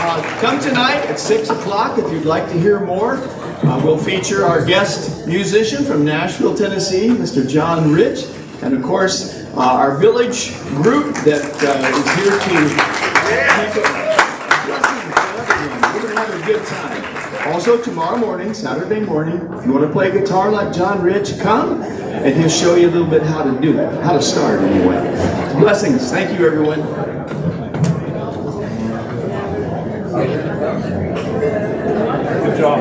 Come tonight at 6 o'clock if you'd like to hear more. We'll feature our guest musician from Nashville, Tennessee, Mr. John Rich, and of course our village group that is here to keep it. We're going to have a good time. Also tomorrow morning, Saturday morning, if you want to play guitar like John Rich, come and he'll show you a little bit how to do it, how to start anyway. Blessings. Thank you, everyone. Good job.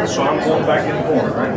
So I'm going back in the corner, right?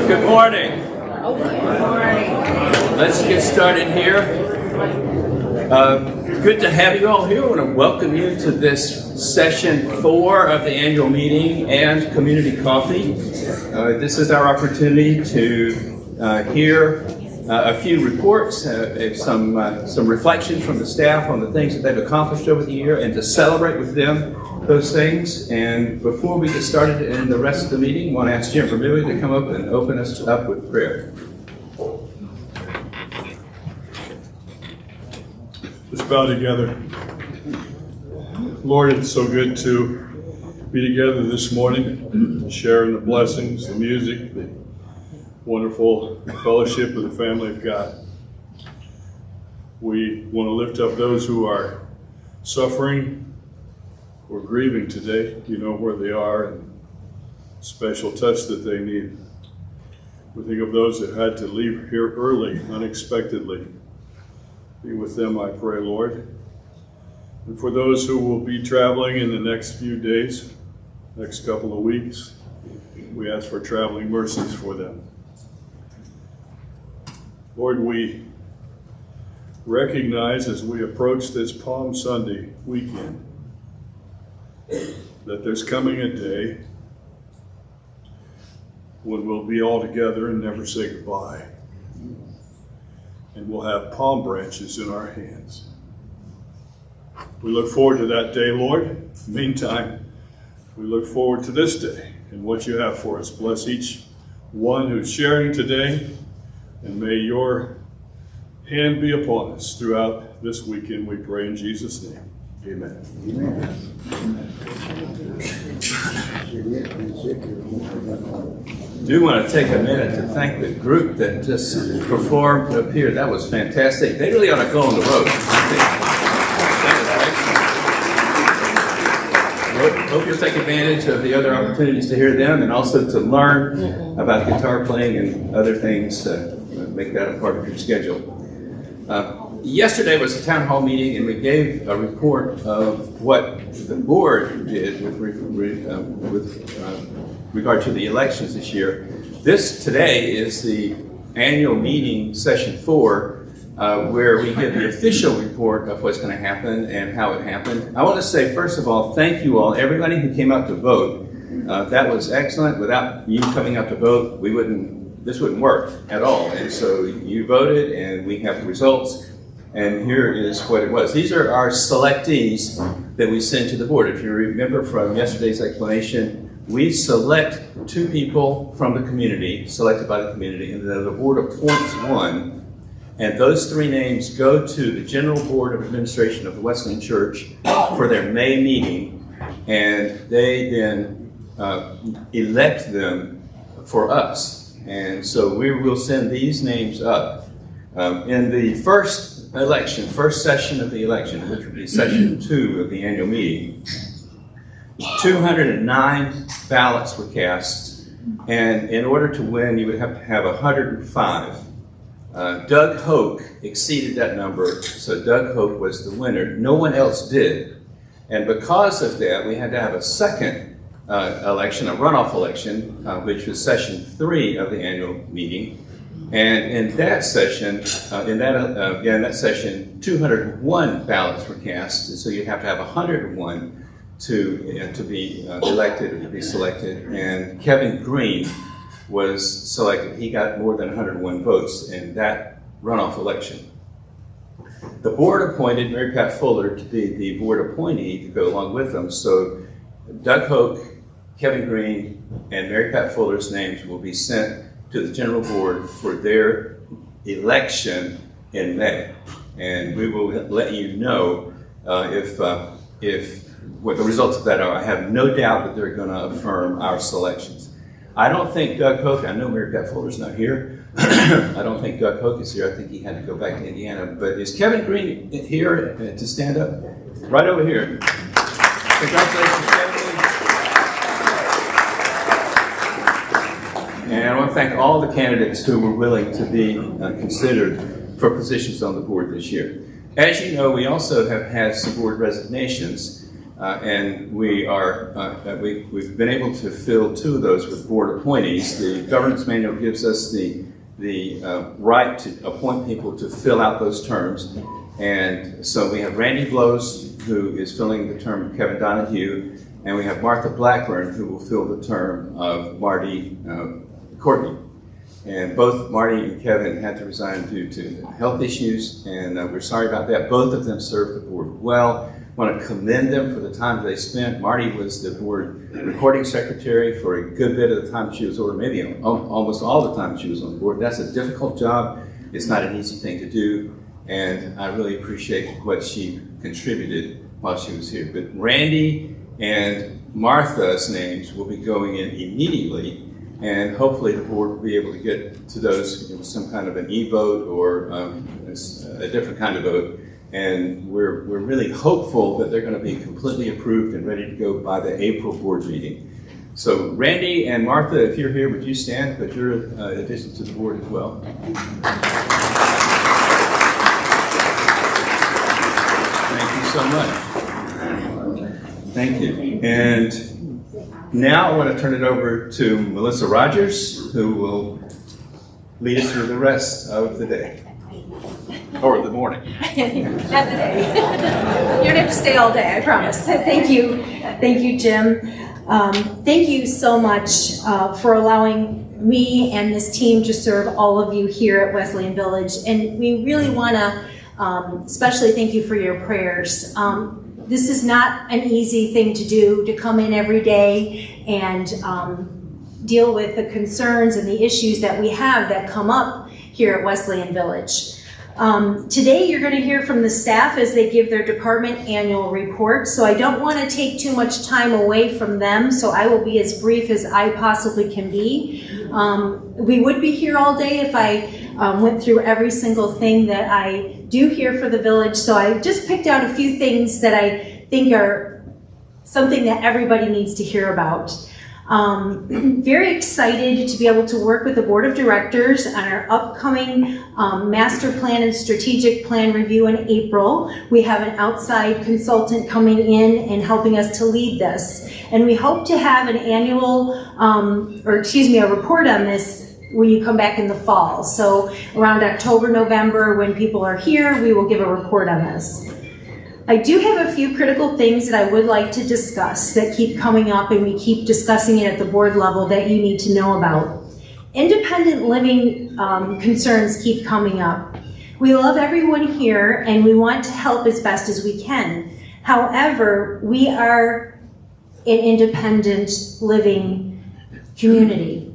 Good morning. Let's get started here. Good to have you all here. I want to welcome you to this session 4 of the annual meeting and community coffee. This is our opportunity to hear a few reports, some reflections from the staff on the things that they've accomplished over the year, and to celebrate with them those things. And before we get started in the rest of the meeting, I want to ask Jim Vermillion to come up and open us up with prayer. Let's bow together. Lord, it's so good to be together this morning, sharing the blessings, the music, the wonderful fellowship of the family of God. We want to lift up those who are suffering or grieving today. You know where they are and special touch that they need. We think of those that had to leave here early, unexpectedly. Be with them, I pray, Lord. And for those who will be traveling in the next few days, next couple of weeks, we ask for traveling mercies for them. Lord, we recognize as we approach this Palm Sunday weekend that there's coming a day when we'll be all together and never say goodbye. And we'll have palm branches in our hands. We look forward to that day, Lord. Meantime, we look forward to this day and what you have for us. Bless each one who's sharing today, and may your hand be upon us throughout this weekend, we pray in Jesus' name. Amen. Amen. I do want to take a minute to thank the group that just performed up here. That was fantastic. They really ought to go on the road. Hope you'll take advantage of the other opportunities to hear them, and also to learn about guitar playing and other things. Make that a part of your schedule. Yesterday was a town hall meeting, and we gave a report of what the board did with regard to the elections this year. This today is the annual meeting, session 4, where we give the official report of what's going to happen and how it happened. I want to say, first of all, thank you all, everybody who came out to vote. That was excellent. Without you coming out to vote, this wouldn't work at all. And so you voted, and we have the results. And here is what it was. These are our selectees that we send to the board. If you remember from yesterday's explanation, we select 2 people from the community, selected by the community, and then the board appoints 1. And those 3 names go to the General Board of Administration of the Wesleyan Church for their May meeting, and they then elect them for us. And so we will send these names up. In the first session of the election, which would be session 2 of the annual meeting, 209 ballots were cast, and in order to win, you would have to have 105. Doug Hoke exceeded that number, so Doug Hoke was the winner. No one else did. And because of that, we had to have a second election, a runoff election, which was session 3 of the annual meeting. And in that session, 201 ballots were cast, and so you'd have to have 101 to be elected or to be selected. And Kevin Green was selected. He got more than 101 votes in that runoff election. The board appointed Mary Pat Fuller to be the board appointee to go along with them. So Doug Hoke, Kevin Green, and Mary Pat Fuller's names will be sent to the general board for their election in May. And we will let you know if what the results of that are. I have no doubt that they're going to affirm our selections. I don't think Doug Hoke, I know Mary Pat Fuller's not here. I don't think Doug Hoke is here. I think he had to go back to Indiana. But is Kevin Green here to stand up? Right over here. Congratulations, Kevin. And I want to thank all the candidates who were willing to be considered for positions on the board this year. As you know, we also have had some board resignations. And we've been able to fill 2 of those with board appointees. The governance manual gives us the right to appoint people to fill out those terms. And so we have Randy Blows, who is filling the term of Kevin Donahue, and we have Martha Blackburn, who will fill the term of Marty Courtney. And both Marty and Kevin had to resign due to health issues, and we're sorry about that. Both of them served the board well. I want to commend them for the time they spent. Marty was the board recording secretary for a good bit of the time she was over, maybe almost all the time she was on the board. That's a difficult job. It's not an easy thing to do, and I really appreciate what she contributed while she was here. But Randy and Martha's names will be going in immediately, and hopefully the board will be able to get to those in some kind of an e-vote or a different kind of vote. And we're really hopeful that they're going to be completely approved and ready to go by the April board meeting. So Randy and Martha, if you're here, would you stand? But you're an addition to the board as well. Thank you so much. Thank you. And now I want to turn it over to Melissa Rogers, who will lead us through the rest of the day. Or the morning. Not the day. You don't have to stay all day, I promise. Thank you, Jim. Thank you so much for allowing me and this team to serve all of you here at Wesleyan Village. And we really want to especially thank you for your prayers. This is not an easy thing to do, to come in every day and deal with the concerns and the issues that we have that come up here at Wesleyan Village. Today you're going to hear from the staff as they give their department annual report, so I don't want to take too much time away from them, so I will be as brief as I possibly can be. We would be here all day if I went through every single thing that I do here for the village, so I just picked out a few things that I think are something that everybody needs to hear about. Very excited to be able to work with the Board of Directors on our upcoming Master Plan and Strategic Plan review in April. We have an outside consultant coming in and helping us to lead this. And we hope to have an annual, a report on this when you come back in the fall. So around October, November, when people are here, we will give a report on this. I do have a few critical things that I would like to discuss that keep coming up, and we keep discussing it at the board level that you need to know about. Independent living concerns keep coming up. We love everyone here and we want to help as best as we can. However, we are an independent living community.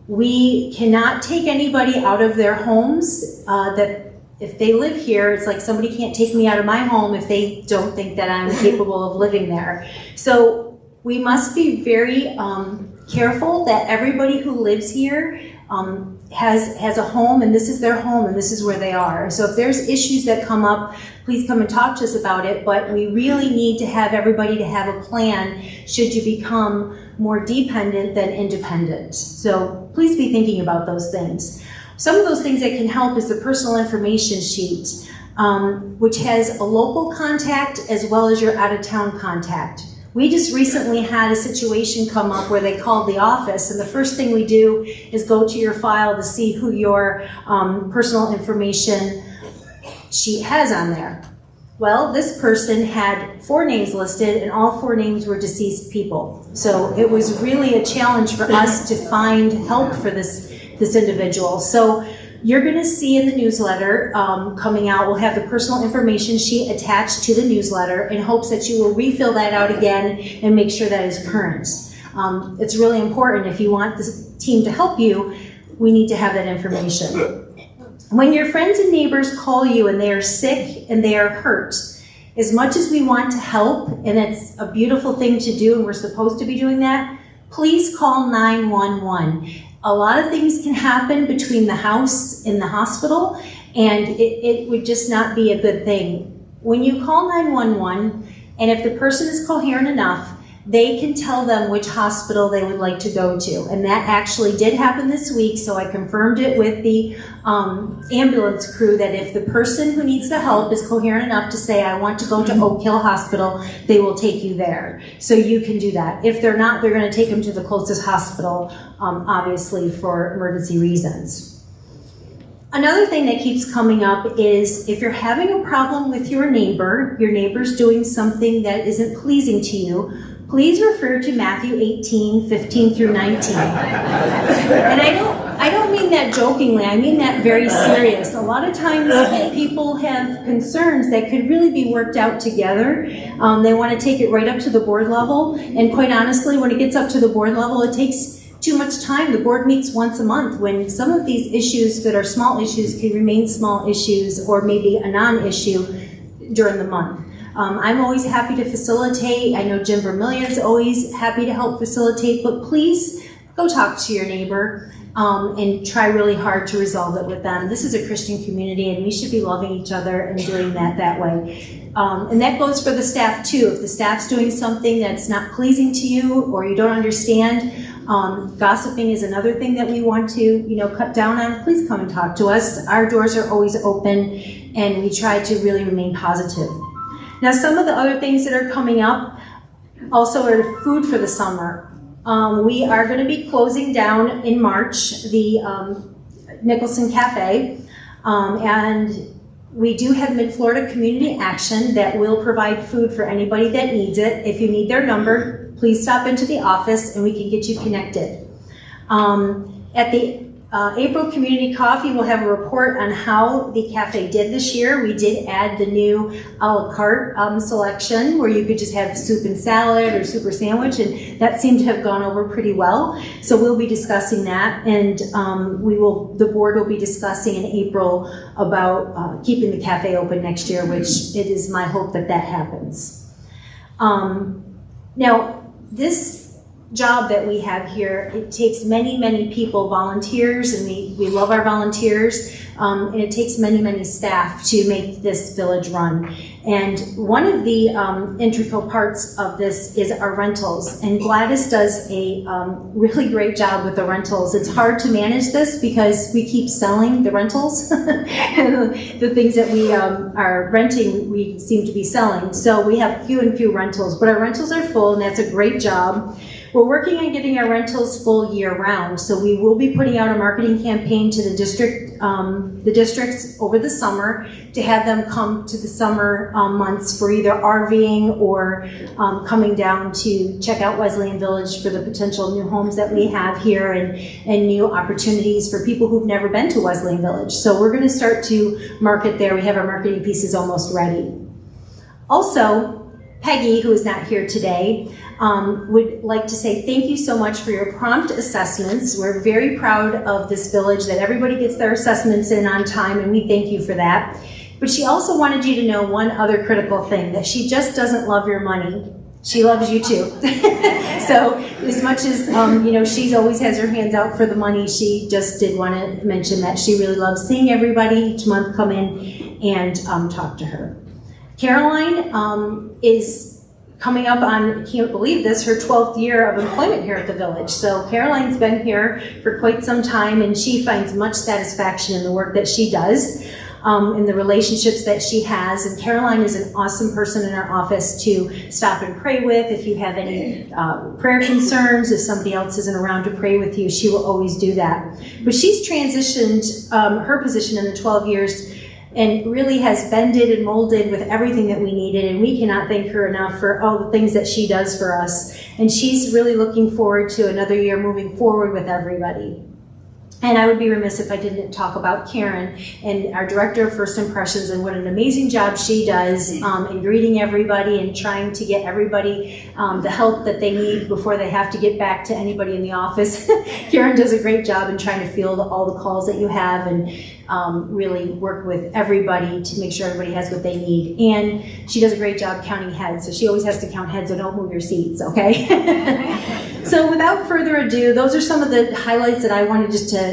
We cannot take anybody out of their homes that if they live here, it's like somebody can't take me out of my home if they don't think that I'm capable of living there. So we must be very careful that everybody who lives here has a home, and this is their home, and this is where they are. So if there's issues that come up, please come and talk to us about it, but we really need to have everybody to have a plan should you become more dependent than independent. So please be thinking about those things. Some of those things that can help is the personal information sheet, which has a local contact as well as your out-of-town contact. We just recently had a situation come up where they called the office, and the first thing we do is go to your file to see who your personal information sheet has on there. Well, this person had 4 names listed, and all 4 names were deceased people. So it was really a challenge for us to find help for this individual. So you're going to see in the newsletter coming out, we'll have the personal information sheet attached to the newsletter in hopes that you will refill that out again and make sure that is current. It's really important. If you want this team to help you, we need to have that information. When your friends and neighbors call you and they are sick and they are hurt, as much as we want to help, and it's a beautiful thing to do and we're supposed to be doing that, please call 911. A lot of things can happen between the house and the hospital, and it would just not be a good thing. When you call 911, and if the person is coherent enough, they can tell them which hospital they would like to go to. And that actually did happen this week, so I confirmed it with the ambulance crew that if the person who needs the help is coherent enough to say, I want to go to Oak Hill Hospital, they will take you there. So you can do that. If they're not, they're going to take them to the closest hospital, obviously for emergency reasons. Another thing that keeps coming up is if you're having a problem with your neighbor's doing something that isn't pleasing to you, please refer to Matthew 18, 15 through 19. And I don't mean that jokingly, I mean that very serious. A lot of times people have concerns that could really be worked out together. They want to take it right up to the board level, and quite honestly, when it gets up to the board level, it takes too much time. The board meets once a month, when some of these issues that are small issues can remain small issues or maybe a non-issue during the month. I'm always happy to facilitate. I know Jim Vermillion is always happy to help facilitate, but please go talk to your neighbor and try really hard to resolve it with them. This is a Christian community, and we should be loving each other and doing that way. And that goes for the staff too. If the staff's doing something that's not pleasing to you or you don't understand, gossiping is another thing that we want to, cut down on. Please come and talk to us. Our doors are always open, and we try to really remain positive. Now, some of the other things that are coming up also are food for the summer. We are going to be closing down in March the Nicholson Cafe, and we do have Mid-Florida Community Action that will provide food for anybody that needs it. If you need their number, please stop into the office and we can get you connected. At the April Community Coffee, we'll have a report on how the cafe did this year. We did add the new a la carte selection where you could just have soup and salad or soup or sandwich, and that seemed to have gone over pretty well. So we'll be discussing that, and the board will be discussing in April about keeping the cafe open next year, which it is my hope that happens. Now, this job that we have here, it takes many people, volunteers, and we love our volunteers, and it takes many staff to make this village run. And one of the integral parts of this is our rentals, and Gladys does a really great job with the rentals. It's hard to manage this because we keep selling the rentals. The things that we are renting, we seem to be selling. So we have few and few rentals, but our rentals are full, and that's a great job. We're working on getting our rentals full year round, so we will be putting out a marketing campaign to the districts over the summer to have them come to the summer months for either RVing or coming down to check out Wesleyan Village for the potential new homes that we have here and new opportunities for people who've never been to Wesleyan Village. So we're going to start to market there. We have our marketing pieces almost ready. Also, Peggy, who is not here today, would like to say thank you so much for your prompt assessments. We're very proud of this village that everybody gets their assessments in on time, and we thank you for that. But she also wanted you to know one other critical thing, that she just doesn't love your money. She loves you too. So as much as, she always has her hands out for the money, she just did want to mention that she really loves seeing everybody each month come in and talk to her. Caroline is coming up on, I can't believe this, her 12th year of employment here at the village. So Caroline's been here for quite some time, and she finds much satisfaction in the work that she does, in the relationships that she has. And Caroline is an awesome person in our office to stop and pray with. If you have any prayer concerns, if somebody else isn't around to pray with you, she will always do that. But she's transitioned her position in the 12 years and really has bended and molded with everything that we needed, and we cannot thank her enough for all the things that she does for us. And she's really looking forward to another year moving forward with everybody. And I would be remiss if I didn't talk about Karen, and our Director of First Impressions, and what an amazing job she does in greeting everybody and trying to get everybody the help that they need before they have to get back to anybody in the office. Karen does a great job in trying to field all the calls that you have and really work with everybody to make sure everybody has what they need. And she does a great job counting heads, so she always has to count heads, so don't move your seats, okay? So without further ado, those are some of the highlights that I wanted just to,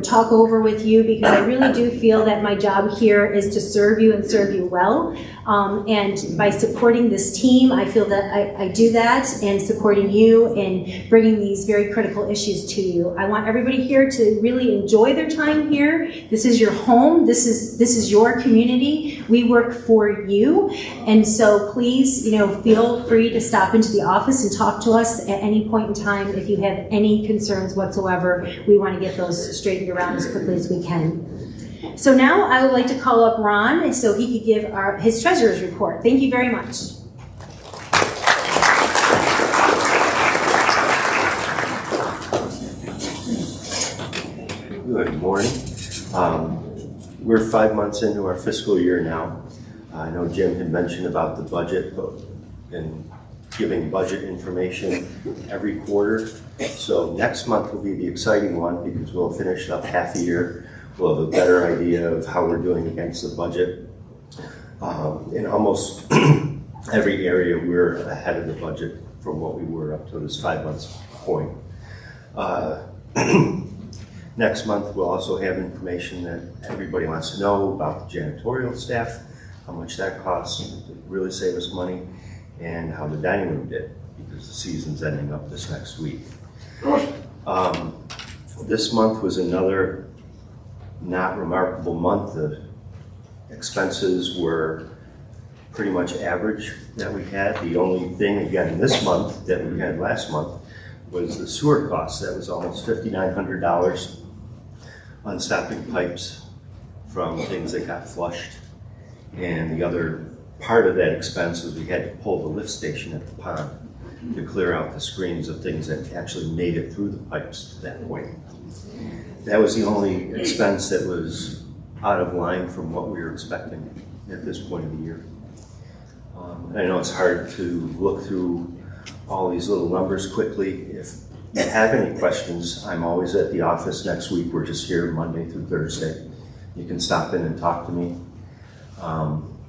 talk over with you, because I really do feel that my job here is to serve you and serve you well. And by supporting this team, I feel that I do that, and supporting you and bringing these very critical issues to you. I want everybody here to really enjoy their time here. This is your home. This is your community. We work for you. And so please, feel free to stop into the office and talk to us at any point in time if you have any concerns whatsoever. We want to get those straightened around as quickly as we can. So now I would like to call up Ron so he could give his treasurer's report. Thank you very much. Good morning. We're 5 months into our fiscal year now. I know Jim had mentioned about the budget and giving budget information every quarter. So next month will be the exciting one because we'll finish up half the year. We'll have a better idea of how we're doing against the budget. In almost every area, we're ahead of the budget from what we were up to this 5 months point. Next month, we'll also have information that everybody wants to know about the janitorial staff, how much that costs to really save us money, and how the dining room did, because the season's ending up this next week. This month was another not remarkable month. The expenses were pretty much average that we had. The only thing, again, this month that we had last month was the sewer costs. That was almost $5,900 on stopping pipes from things that got flushed. And the other part of that expense was we had to pull the lift station at the pond to clear out the screens of things that actually made it through the pipes to that point. That was the only expense that was out of line from what we were expecting at this point of the year. I know it's hard to look through all these little numbers quickly. If you have any questions, I'm always at the office next week. We're just here Monday through Thursday. You can stop in and talk to me.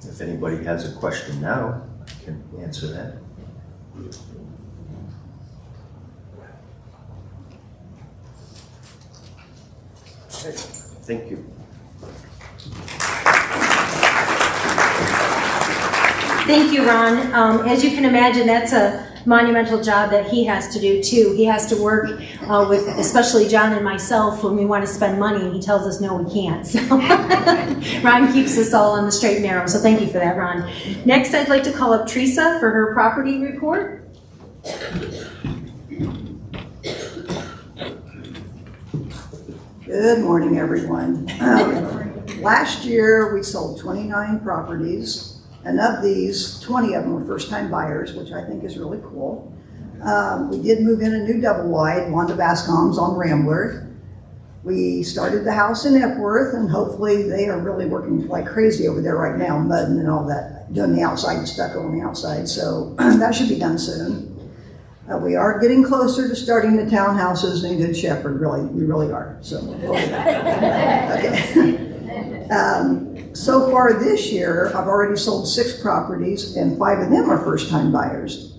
If anybody has a question now, I can answer that. Okay, thank you. Thank you, Ron. As you can imagine, that's a monumental job that he has to do too. He has to work with, especially John and myself, when we want to spend money, and he tells us no, we can't. So Ron keeps us all on the straight and narrow. So thank you for that, Ron. Next, I'd like to call up Teresa for her property report. Good morning, everyone. Last year, we sold 29 properties. And of these, 20 of them were first-time buyers, which I think is really cool. We did move in a new double-wide, Wanda Bascom's on Rambler. We started the house in Epworth, and hopefully they are really working like crazy over there right now, mudding and all that, doing the outside and stucco on the outside, so that should be done soon. We are getting closer to starting the townhouses in Good Shepherd, we really are, so. Okay. So far this year, I've already sold 6 properties, and 5 of them are first-time buyers.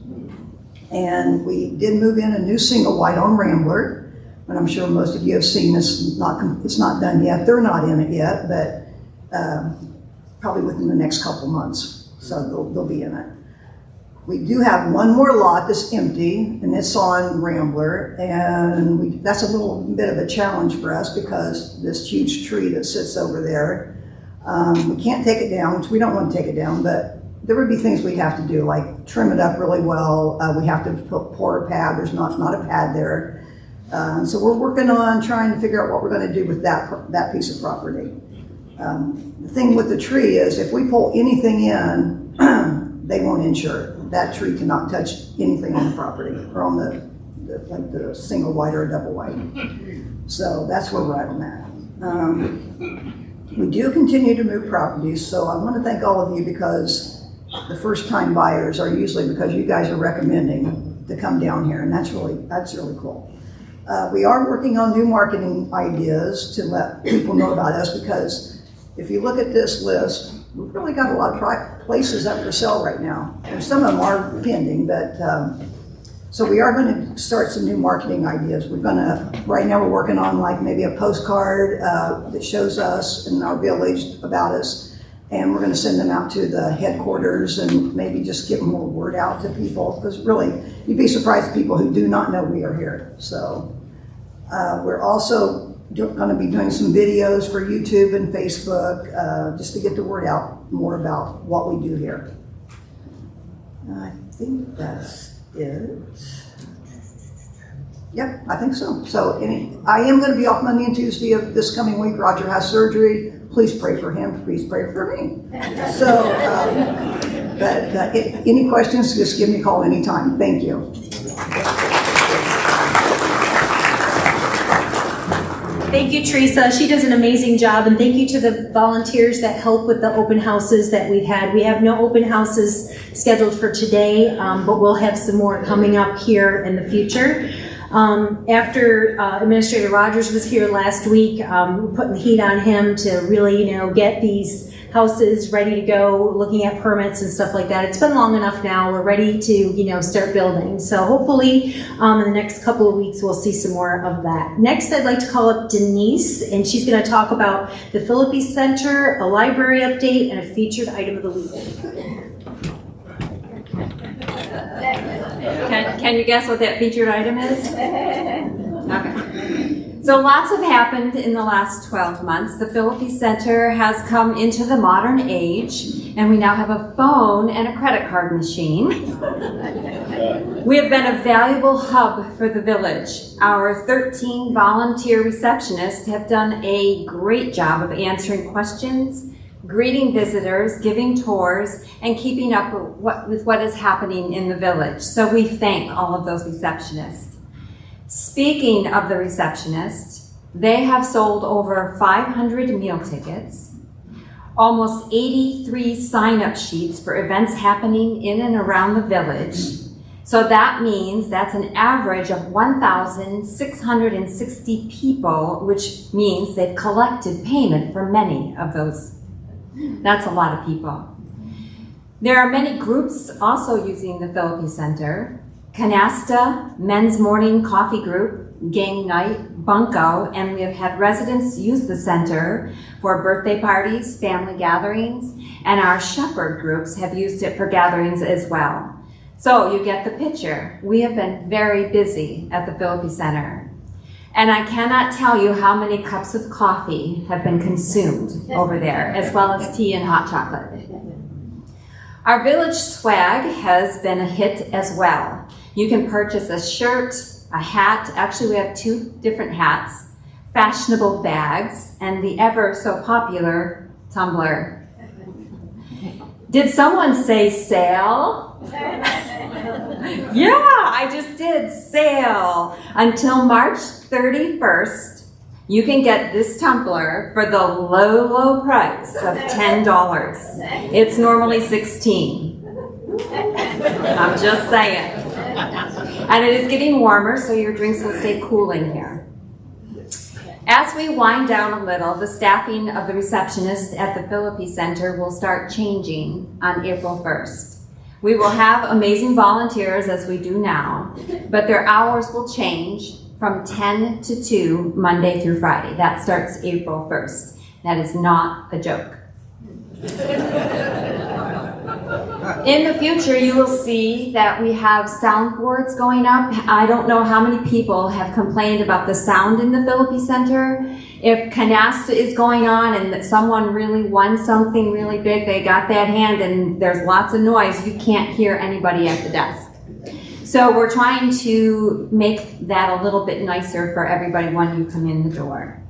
And we did move in a new single wide on Rambler, and I'm sure most of you have seen this. It's not done yet. They're not in it yet, but probably within the next couple months, so they'll be in it. We do have one more lot that's empty, and it's on Rambler, and that's a little bit of a challenge for us because this huge tree that sits over there, we can't take it down, which we don't want to take it down, but there would be things we'd have to do, like trim it up really well. We have to pour a pad. There's not a pad there. So we're working on trying to figure out what we're going to do with that piece of property. The thing with the tree is if we pull anything in, they won't insure it. That tree cannot touch anything on the property or on the single wide or double wide. So that's where we're at on that. We do continue to move properties, so I want to thank all of you because the first-time buyers are usually because you guys are recommending to come down here, and that's really cool. We are working on new marketing ideas to let people know about us because if you look at this list, we've really got a lot of places up for sale right now. And some of them are pending, but so we are going to start some new marketing ideas. Right now we're working on like maybe a postcard that shows us and our village about us. And we're going to send them out to the headquarters and maybe just get more word out to people. Because really, you'd be surprised at people who do not know we are here. So we're also going to be doing some videos for YouTube and Facebook just to get the word out more about what we do here. I think that's it. Yep, I think so. So I am going to be off Monday and Tuesday of this coming week. Roger has surgery. please pray for him, please pray for me. So, any questions, just give me a call anytime. Thank you. Thank you, Teresa. She does an amazing job, and thank you to the volunteers that help with the open houses that we've had. We have no open houses scheduled for today, but we'll have some more coming up here in the future. After Administrator Rogers was here last week, we're putting the heat on him to really, get these houses ready to go, looking at permits and stuff like that. It's been long enough now. We're ready to, start building. So hopefully in the next couple of weeks, we'll see some more of that. Next, I'd like to call up Denise, and she's going to talk about the Philippi Center, a library update, and a featured item of the week. Can you guess what that featured item is? Okay. So lots have happened in the last 12 months. The Philippi Center has come into the modern age, and we now have a phone and a credit card machine. We have been a valuable hub for the village. Our 13 volunteer receptionists have done a great job of answering questions, greeting visitors, giving tours, and keeping up with what is happening in the village. So we thank all of those receptionists. Speaking of the receptionists, they have sold over 500 meal tickets, almost 83 sign-up sheets for events happening in and around the village. So that means that's an average of 1,660 people, which means they've collected payment for many of those. That's a lot of people. There are many groups also using the Philippi Center. Canasta, Men's Morning Coffee Group, Game Night, Bunko, and we have had residents use the center for birthday parties, family gatherings, and our shepherd groups have used it for gatherings as well. So you get the picture. We have been very busy at the Philippi Center. And I cannot tell you how many cups of coffee have been consumed over there, as well as tea and hot chocolate. Our village swag has been a hit as well. You can purchase a shirt, a hat, actually we have 2 different hats, fashionable bags, and the ever so popular tumbler. Did someone say sale? Yeah, I just did, sale. Until March 31st, you can get this tumbler for the low, low price of $10. It's normally $16. I'm just saying. And it is getting warmer, so your drinks will stay cooling here. As we wind down a little, the staffing of the receptionists at the Philippi Center will start changing on April 1st. We will have amazing volunteers as we do now, but their hours will change from 10 to 2 Monday through Friday. That starts April 1st. That is not a joke. In the future, you will see that we have soundboards going up. I don't know how many people have complained about the sound in the Philippi Center. If canasta is going on and that someone really won something really big, they got that hand and there's lots of noise, you can't hear anybody at the desk. So we're trying to make that a little bit nicer for everybody when you come in the door.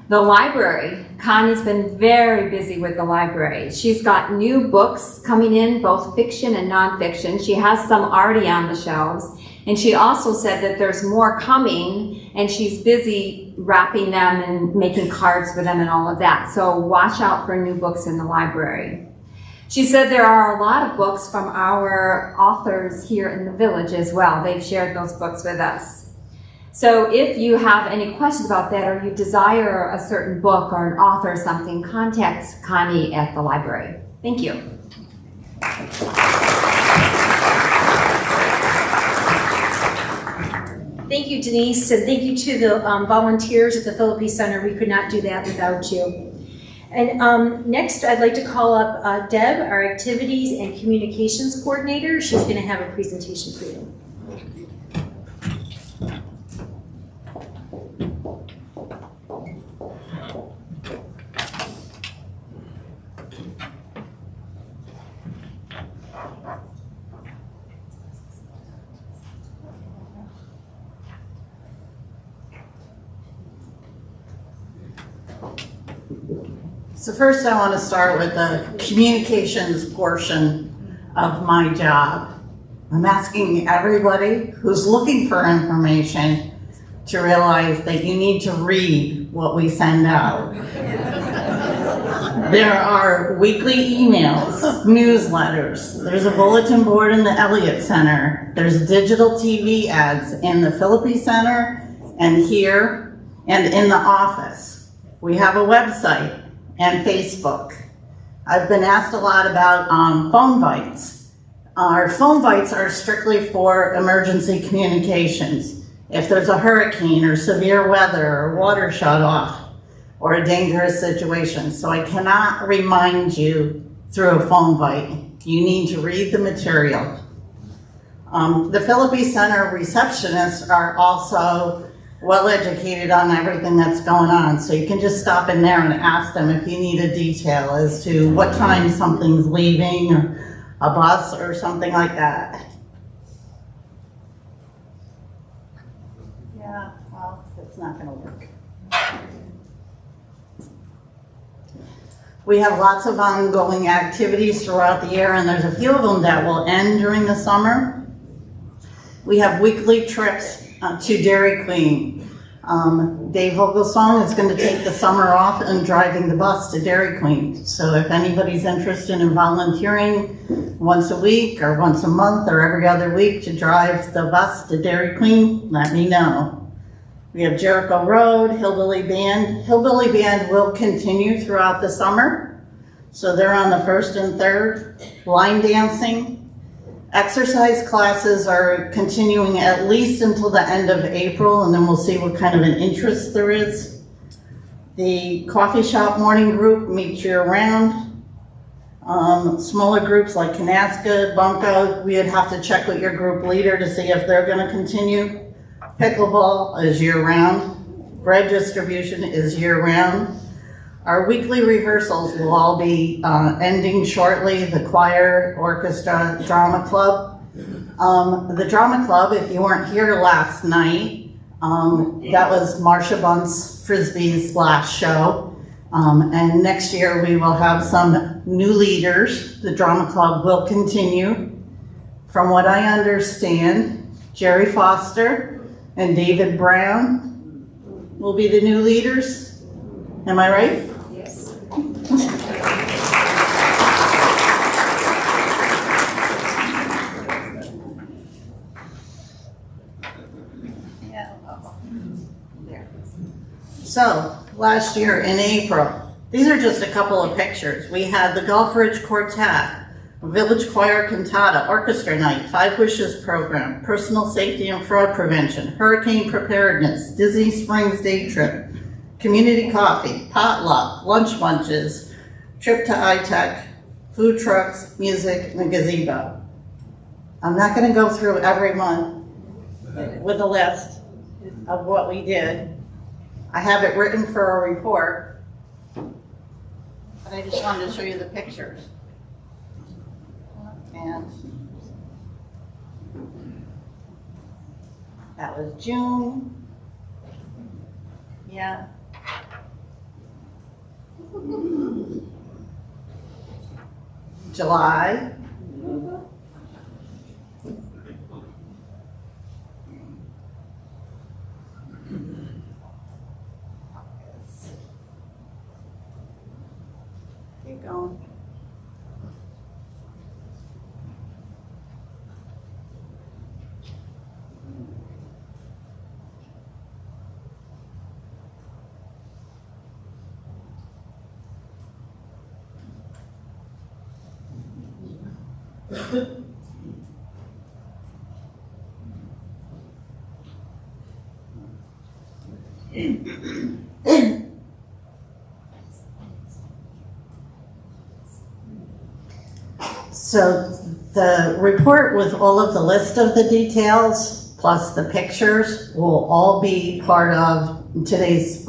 The library, Connie's been very busy with the library. She's got new books coming in, both fiction and nonfiction. She has some already on the shelves. And she also said that there's more coming, and she's busy wrapping them and making cards for them and all of that. So watch out for new books in the library. She said there are a lot of books from our authors here in the village as well. They've shared those books with us. So if you have any questions about that or you desire a certain book or an author or something, contact Connie at the library. Thank you. Thank you, Denise, and thank you to the volunteers at the Philippi Center. We could not do that without you. And next, I'd like to call up Deb, our Activities and Communications Coordinator. She's going to have a presentation for you. So first I want to start with the communications portion of my job. I'm asking everybody who's looking for information to realize that you need to read what we send out. There are weekly emails, newsletters, there's a bulletin board in the Elliott Center, there's digital TV ads in the Philippi Center and here and in the office. We have a website and Facebook. I've been asked a lot about phone bites. Our phone bites are strictly for emergency communications. If there's a hurricane or severe weather or water shut off or a dangerous situation. So I cannot remind you through a phone bite. You need to read the material. The Philippi Center receptionists are also well educated on everything that's going on. So you can just stop in there and ask them if you need a detail as to what time something's leaving or a bus or something like that. Yeah, well, it's not gonna work. We have lots of ongoing activities throughout the year, and there's a few of them that will end during the summer. We have weekly trips to Dairy Queen. Dave Vogelsong is going to take the summer off and driving the bus to Dairy Queen. So if anybody's interested in volunteering once a week or once a month or every other week to drive the bus to Dairy Queen, let me know. We have Jericho Road, Hillbilly Band. Hillbilly Band will continue throughout the summer. So they're on the 1st and 3rd. Line dancing. Exercise classes are continuing at least until the end of April, and then we'll see what kind of an interest there is. The coffee shop morning group meets year round. Smaller groups like Kanaska, Bunko, we would have to check with your group leader to see if they're going to continue. Pickleball is year-round. Bread distribution is year-round. Our weekly rehearsals will all be ending shortly. The choir, orchestra, drama club. The drama club, if you weren't here last night, that was Marcia Bunt's Frisbee Splash show. And next year we will have some new leaders. The drama club will continue. From what I understand, Jerry Foster and David Brown will be the new leaders. Am I right? Yes. Yeah. There. So, last year in April, these are just a couple of pictures. We had the Gulf Ridge Quartet, Village Choir Cantata, Orchestra Night, 5 Wishes Program, Personal Safety and Fraud Prevention, Hurricane Preparedness, Disney Springs Day Trip, Community Coffee, Potluck, Lunch Bunches, Trip to iTech, Food Trucks, Music, and a Gazebo. I'm not going to go through every one with a list of what we did. I have it written for a report, but I just wanted to show you the pictures. And that was June. Yeah. July. Keep going. So the report with all of the list of the details plus the pictures will all be part of today's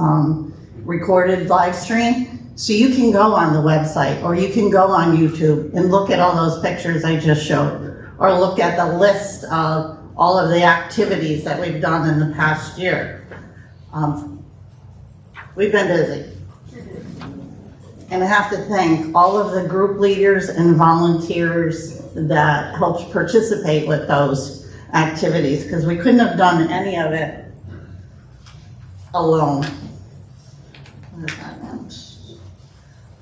recorded live stream. So you can go on the website or you can go on YouTube and look at all those pictures I just showed, or look at the list of all of the activities that we've done in the past year. We've been busy. And I have to thank all of the group leaders and volunteers that helped participate with those activities, because we couldn't have done any of it alone. Where's that one?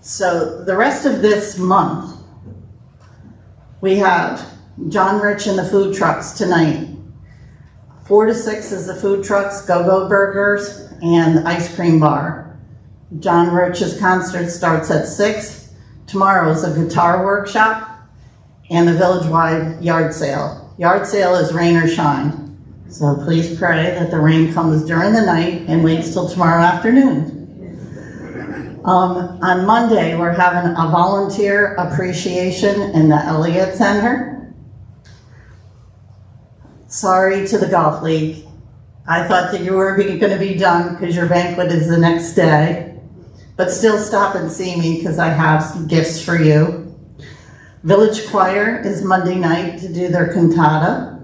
So the rest of this month, we have John Rich and the food trucks tonight. 4 to 6 is the food trucks, Go-Go Burgers, and the ice cream bar. John Rich's concert starts at 6. Tomorrow is a guitar workshop and the village-wide yard sale. Yard sale is rain or shine. So please pray that the rain comes during the night and waits till tomorrow afternoon. On Monday, we're having a volunteer appreciation in the Elliott Center. Sorry to the golf league. I thought that you were going to be done because your banquet is the next day. But still stop and see me because I have some gifts for you. Village Choir is Monday night to do their cantata.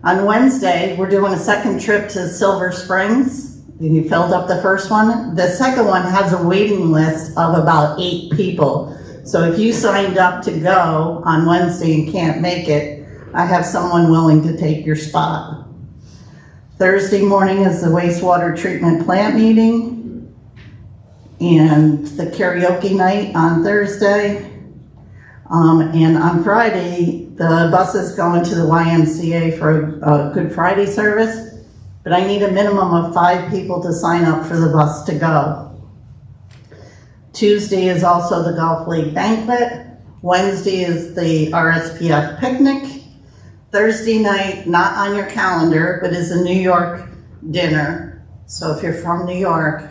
On Wednesday, we're doing a second trip to Silver Springs. You filled up the first one. The second one has a waiting list of about 8 people. So if you signed up to go on Wednesday and can't make it, I have someone willing to take your spot. Thursday morning is the wastewater treatment plant meeting and the karaoke night on Thursday. And on Friday, the bus is going to the YMCA for a Good Friday service. But I need a minimum of 5 people to sign up for the bus to go. Tuesday is also the Golf League banquet. Wednesday is the RSPF picnic. Thursday night, not on your calendar, but is a New York dinner. So if you're from New York,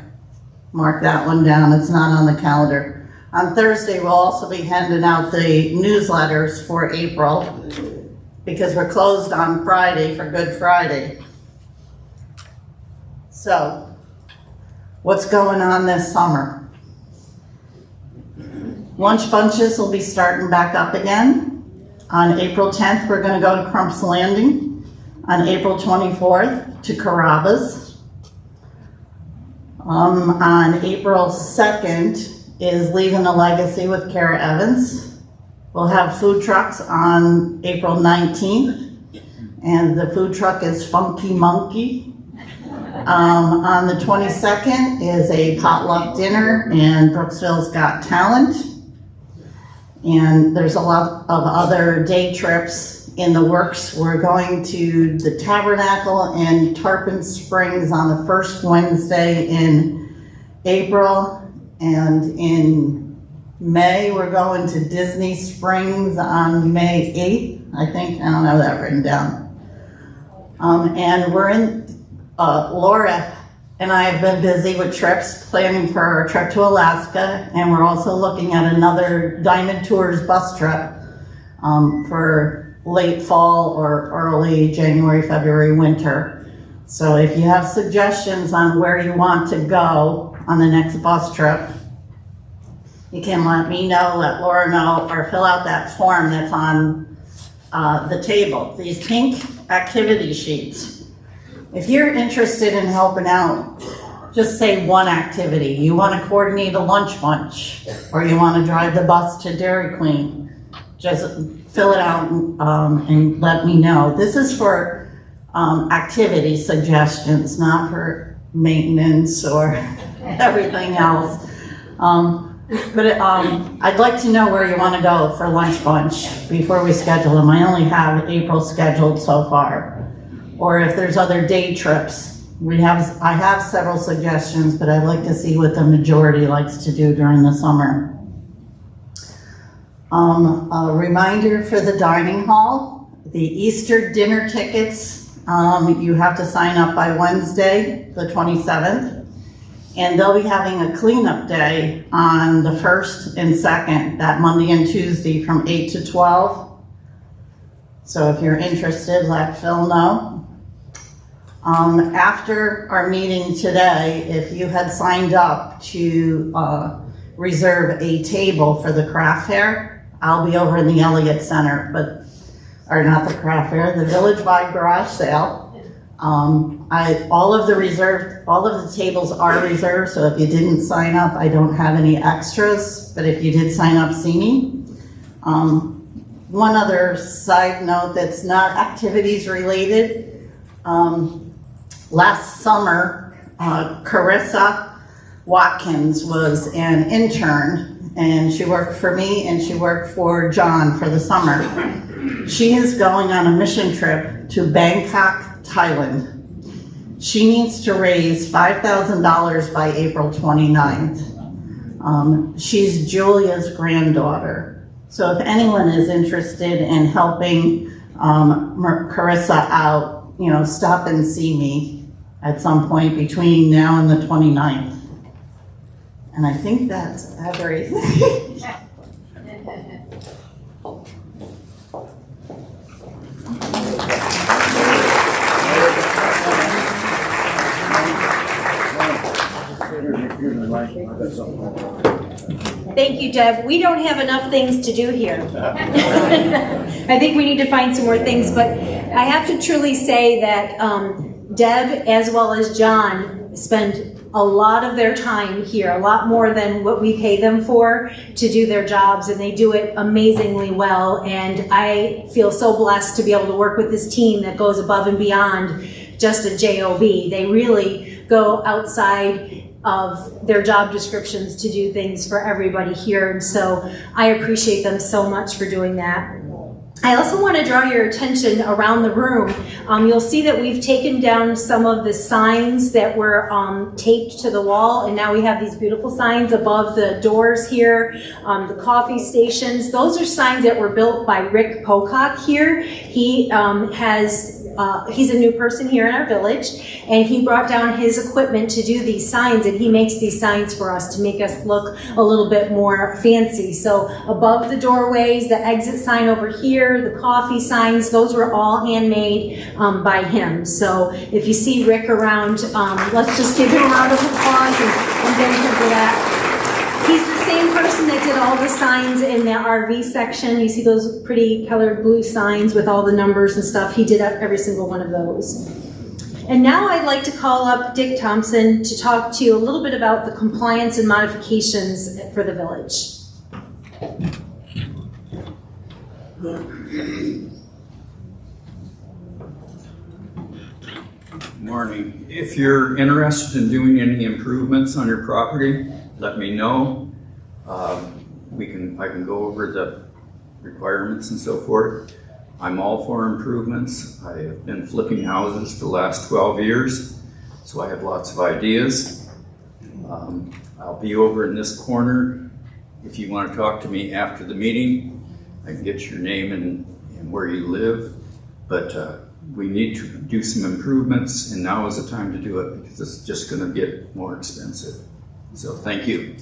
mark that one down. It's not on the calendar. On Thursday, we'll also be handing out the newsletters for April because we're closed on Friday for Good Friday. So, what's going on this summer? Lunch bunches will be starting back up again. On April 10th, we're going to go to Crump's Landing. On April 24th, to Carrabba's. On April 2nd is Leaving a Legacy with Kara Evans. We'll have food trucks on April 19th, and the food truck is Funky Monkey. On the 22nd is a potluck dinner and Brooksville's Got Talent. And there's a lot of other day trips in the works. We're going to the Tabernacle in Tarpon Springs on the first Wednesday in April. And in May, we're going to Disney Springs on May 8th, I think. I don't have that written down. And we're in Laura and I have been busy with trips, planning for our trip to Alaska, and we're also looking at another Diamond Tours bus trip for late fall or early January, February, winter. So if you have suggestions on where you want to go on the next bus trip, you can let me know, let Laura know, or fill out that form that's on the table, these pink activity sheets. If you're interested in helping out, just say one activity. You want to coordinate a lunch bunch, or you want to drive the bus to Dairy Queen. Just fill it out and let me know. This is for activity suggestions, not for maintenance or everything else. I'd like to know where you want to go for lunch bunch before we schedule them. I only have April scheduled so far. Or if there's other day trips. I have several suggestions, but I'd like to see what the majority likes to do during the summer. A reminder for the dining hall, the Easter dinner tickets, you have to sign up by Wednesday, the 27th. And they'll be having a cleanup day on the 1st and 2nd, that Monday and Tuesday from 8 to 12. So if you're interested, let Phil know. After our meeting today, if you had signed up to reserve a table for the craft fair, I'll be over in the Elliott Center, or not the craft fair, the village-wide garage sale. All of the tables are reserved, so if you didn't sign up, I don't have any extras, but if you did sign up, see me. One other side note that's not activities related. Last summer, Carissa Watkins was an intern, and she worked for me and she worked for John for the summer. She is going on a mission trip to Bangkok, Thailand. She needs to raise $5,000 by April 29th. She's Julia's granddaughter. So if anyone is interested in helping Carissa out, stop and see me at some point between now and the 29th. And I think that's everything. Thank you, Deb. We don't have enough things to do here. I think we need to find some more things, but I have to truly say that Deb, as well as John, spend a lot of their time here, a lot more than what we pay them for to do their jobs, and they do it amazingly well. And I feel so blessed to be able to work with this team that goes above and beyond just a job. They really go outside of their job descriptions to do things for everybody here, and so I appreciate them so much for doing that. I also want to draw your attention around the room. You'll see that we've taken down some of the signs that were taped to the wall, and now we have these beautiful signs above the doors here, the coffee stations. Those are signs that were built by Rick Pocock here. He he's a new person here in our village, and he brought down his equipment to do these signs, and he makes these signs for us to make us look a little bit more fancy. So above the doorways, the exit sign over here, the coffee signs, those were all handmade by him. So if you see Rick around, let's just give him a round of applause and thank him for that. He's the same person that did all the signs in the RV section. You see those pretty colored blue signs with all the numbers and stuff. He did every single one of those. And now I'd like to call up Dick Thompson to talk to you a little bit about the compliance and modifications for the village. Morning. If you're interested in doing any improvements on your property, let me know. I can go over the requirements and so forth. I'm all for improvements. I have been flipping houses for the last 12 years, so I have lots of ideas. I'll be over in this corner. If you want to talk to me after the meeting, I can get your name and where you live, but we need to do some improvements, and now is the time to do it because it's just going to get more expensive. So thank you.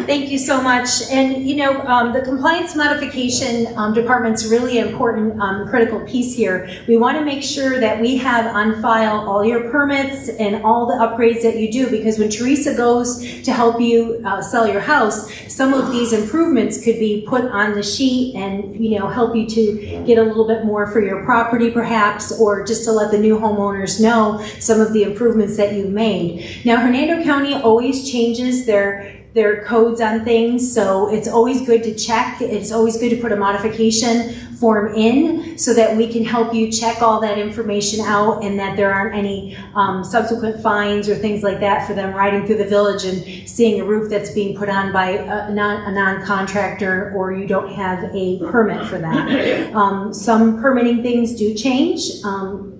Thank you so much. And the compliance modification department's really important, critical piece here. We want to make sure that we have on file all your permits and all the upgrades that you do, because when Teresa goes to help you sell your house, some of these improvements could be put on the sheet and help you to get a little bit more for your property perhaps, or just to let the new homeowners know some of the improvements that you've made. Now, Hernando County always changes their codes on things, so it's always good to check. It's always good to put a modification form in so that we can help you check all that information out, and that there aren't any subsequent fines or things like that for them riding through the village and seeing a roof that's being put on by a non-contractor, or you don't have a permit for that. Some permitting things do change.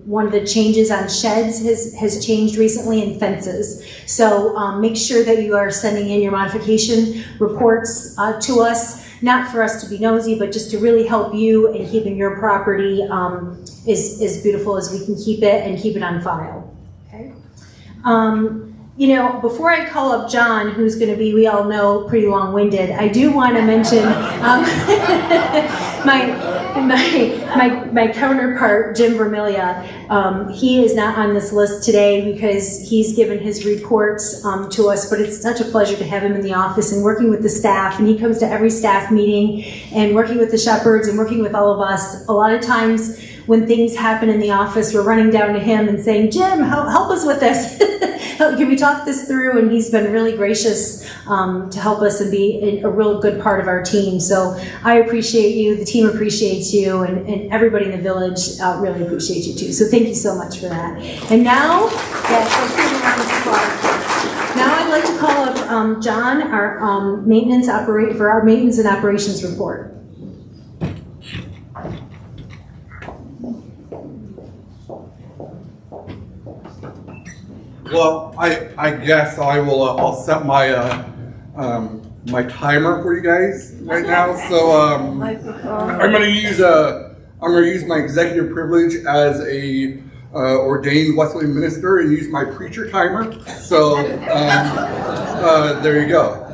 One of the changes on sheds has changed recently, and fences. So make sure that you are sending in your modification reports to us, not for us to be nosy, but just to really help you in keeping your property as beautiful as we can keep it, and keep it on file. Okay. Before I call up John, who's going to be, we all know, pretty long-winded, I do want to mention my counterpart, Jim Vermilia, he is not on this list today because he's given his reports to us, but it's such a pleasure to have him in the office and working with the staff, and he comes to every staff meeting and working with the shepherds and working with all of us. A lot of times when things happen in the office, we're running down to him and saying, Jim, help us with this. Can we talk this through? And he's been really gracious to help us and be a real good part of our team. So I appreciate you, the team appreciates you, and everybody in the village really appreciates you too. So thank you so much for that. And now, yes, let's give a round of applause. Now I'd like to call up John, our maintenance and operations report. Well, I guess I will. I'll set my my timer for you guys right now. So I'm going to use my executive privilege as a ordained Wesleyan minister and use my preacher timer. So there you go.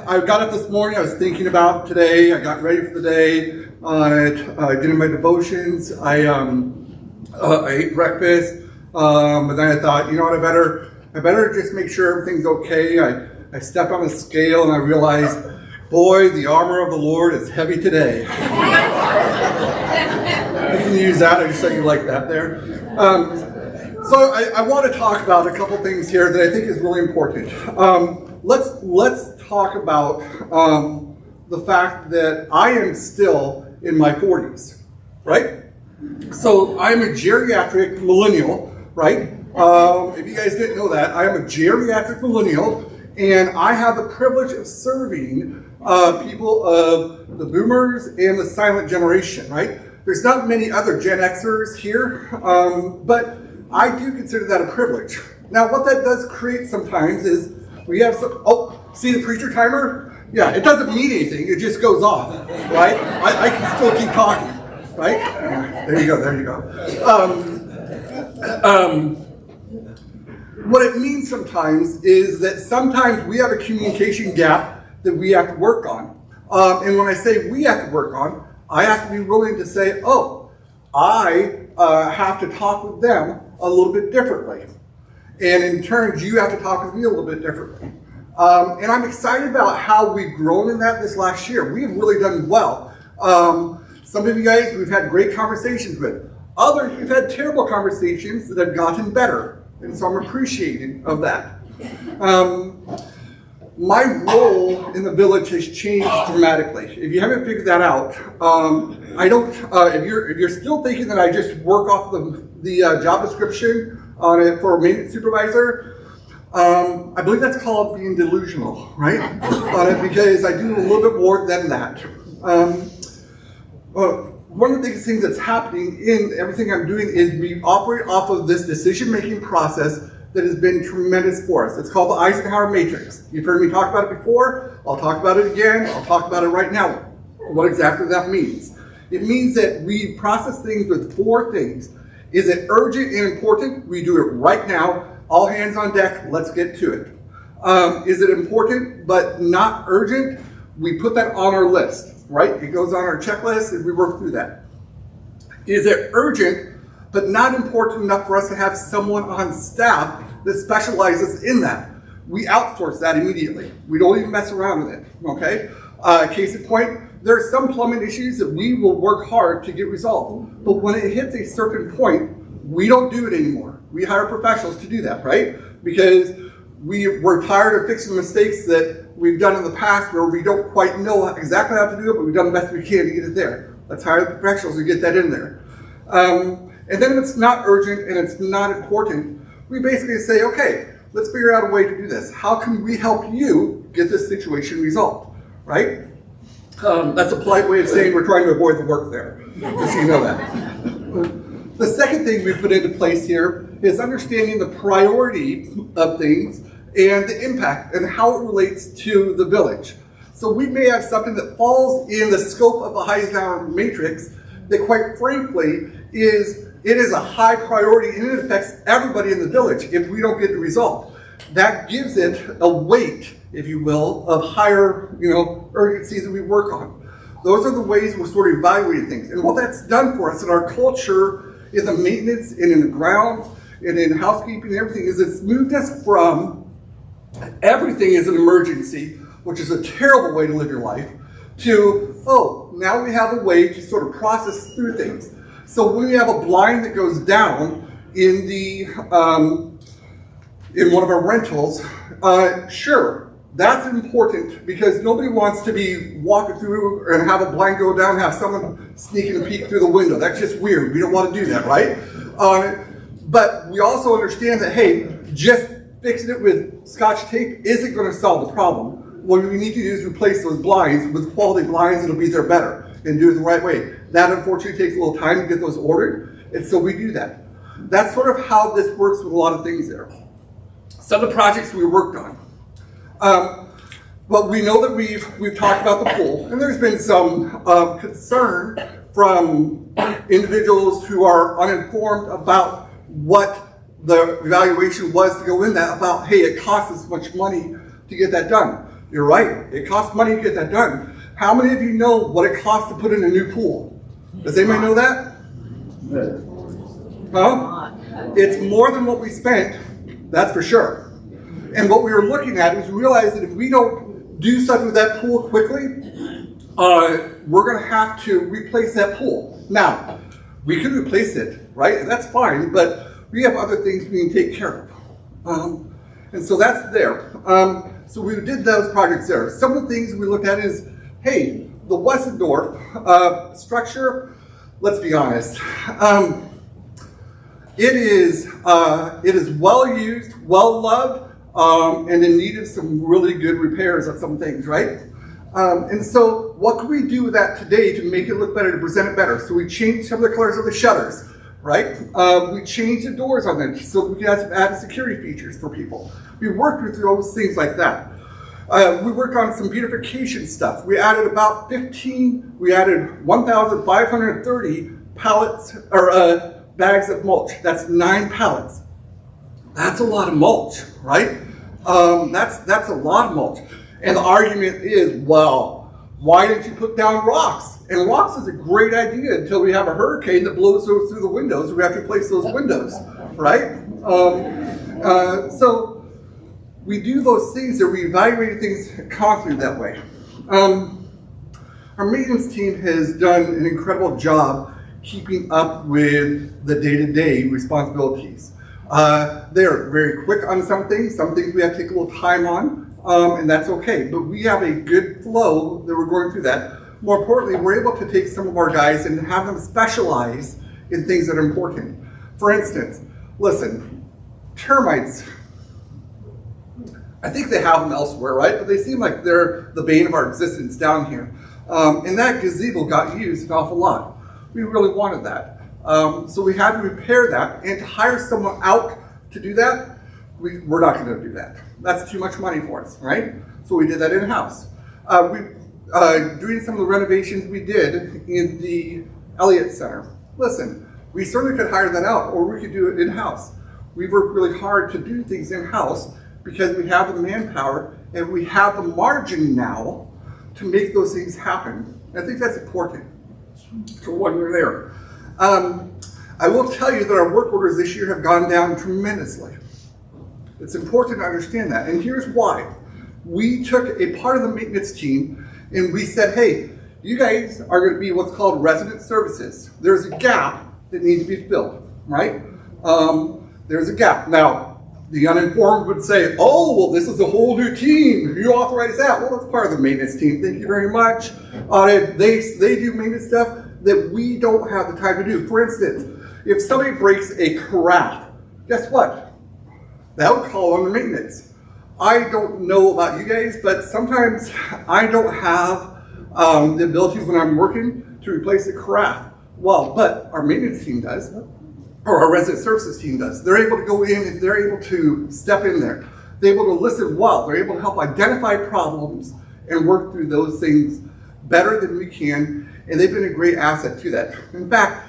I got up this morning. I was thinking about today. I got ready for the day. I did my devotions. I ate breakfast. But then I thought, you know what, I better just make sure everything's okay. I stepped on the scale and I realized, boy, the armor of the Lord is heavy today. You can use that, I just thought you like that there. So I want to talk about a couple things here that I think is really important. Let's talk about the fact that I am still in my 40s, right? So I'm a geriatric millennial, right? If you guys didn't know that, I am a geriatric millennial, and I have the privilege of serving people of the boomers and the silent generation, right? There's not many other Gen Xers here, but I do consider that a privilege. Now, what that does create sometimes is we have some, see the preacher timer? Yeah, it doesn't mean anything, it just goes off, right? I can still keep talking. Right? There you go. What it means sometimes is that sometimes we have a communication gap that we have to work on. And when I say we have to work on, I have to be willing to say, I have to talk with them a little bit differently. And in turn, you have to talk with me a little bit differently. And I'm excited about how we've grown in that this last year. We've really done well. Some of you guys we've had great conversations with. Others we've had terrible conversations that have gotten better. And so I'm appreciative of that. My role in the village has changed dramatically. If you haven't figured that out, I don't. If you're still thinking that I just work off the job description on it for a maintenance supervisor, I believe that's called being delusional, right? Because I do a little bit more than that. One of the biggest things that's happening in everything I'm doing is we operate off of this decision-making process that has been tremendous for us. It's called the Eisenhower Matrix. You've heard me talk about it before. I'll talk about it again. I'll talk about it right now. What exactly that means. It means that we process things with 4 things. Is it urgent and important? We do it right now. All hands on deck. Let's get to it. Is it important but not urgent? We put that on our list. Right? It goes on our checklist and we work through that. Is it urgent but not important enough for us to have someone on staff that specializes in that? We outsource that immediately. We don't even mess around with it, okay? Case in point, there are some plumbing issues that we will work hard to get resolved. But when it hits a certain point, we don't do it anymore. We hire professionals to do that, right? Because we're tired of fixing mistakes that we've done in the past where we don't quite know exactly how to do it, but we've done the best we can to get it there. Let's hire the professionals to get that in there. And then if it's not urgent and it's not important, we basically say, okay, let's figure out a way to do this. How can we help you get this situation resolved, right? That's a polite way of saying we're trying to avoid the work there, just so you know that. The second thing we put into place here is understanding the priority of things and the impact and how it relates to the village. So we may have something that falls in the scope of the Eisenhower Matrix that quite frankly is a high priority and it affects everybody in the village if we don't get it resolved. That gives it a weight, if you will, of higher urgency that we work on. Those are the ways we're sort of evaluating things. And what that's done for us in our culture, in the maintenance and in the grounds and in housekeeping and everything, is it's moved us from everything is an emergency, which is a terrible way to live your life, to, oh, now we have a way to sort of process through things. So when we have a blind that goes down in the in one of our rentals, sure, that's important because nobody wants to be walking through and have a blind go down and have someone sneaking a peek through the window. That's just weird. We don't want to do that, right? But we also understand that, hey, just fixing it with Scotch tape isn't going to solve the problem. What we need to do is replace those blinds with quality blinds that'll be there better and do it the right way. That unfortunately takes a little time to get those ordered, and so we do that. That's sort of how this works with a lot of things there. Some of the projects we worked on. But we know that we've talked about the pool, and there's been some concern from individuals who are uninformed about what the evaluation was to go in that, about, hey, it costs us much money to get that done. You're right, it costs money to get that done. How many of you know what it costs to put in a new pool? Does anybody know that? Huh? It's more than what we spent, that's for sure. And what we were looking at is we realized that if we don't do something with that pool quickly, we're going to have to replace that pool. Now, we can replace it, right? That's fine, but we have other things we can take care of. And so that's there. So we did those projects there. Some of the things we looked at is, hey, the Wessendorf structure, let's be honest. It is well used, well loved, and it needed some really good repairs on some things, right? And so what can we do with that today to make it look better, to present it better? So we changed some of the colors of the shutters, right? We changed the doors on them so we could have some added security features for people. We worked with those things like that. We worked on some beautification stuff. We added about 1,530 pallets, or bags of mulch. That's 9 pallets. That's a lot of mulch, right? That's a lot of mulch. And the argument is, well, why didn't you put down rocks? And rocks is a great idea until we have a hurricane that blows through the windows. We have to replace those windows, right? So we do those things, and we evaluate things constantly that way. Our maintenance team has done an incredible job keeping up with the day-to-day responsibilities. They're very quick on some things we have to take a little time on, and that's okay. But we have a good flow that we're going through that. More importantly, we're able to take some of our guys and have them specialize in things that are important. For instance, listen, termites, I think they have them elsewhere, right? But they seem like they're the bane of our existence down here. And that gazebo got used an awful lot. We really wanted that. So we had to repair that, and to hire someone out to do that, we're not going to do that. That's too much money for us, right? So we did that in-house. Doing some of the renovations we did in the Elliott Center. Listen, we certainly could hire that out, or we could do it in-house. We worked really hard to do things in-house because we have the manpower and we have the margin now to make those things happen. And I think that's important for when you're there. I will tell you that our work orders this year have gone down tremendously. It's important to understand that, and here's why. We took a part of the maintenance team and we said, hey, you guys are going to be what's called resident services. There's a gap that needs to be filled, right? There's a gap. Now, the uninformed would say, oh, well, this is a whole new team. You authorize that. Well, that's part of the maintenance team. Thank you very much. They do maintenance stuff that we don't have the time to do. For instance, if somebody breaks a carafe, guess what? That would call on the maintenance. I don't know about you guys, but sometimes I don't have the ability when I'm working to replace a carafe. Well, but our maintenance team does, or our resident services team does. They're able to go in and they're able to step in there. They're able to listen well. They're able to help identify problems and work through those things better than we can, and they've been a great asset to that. In fact,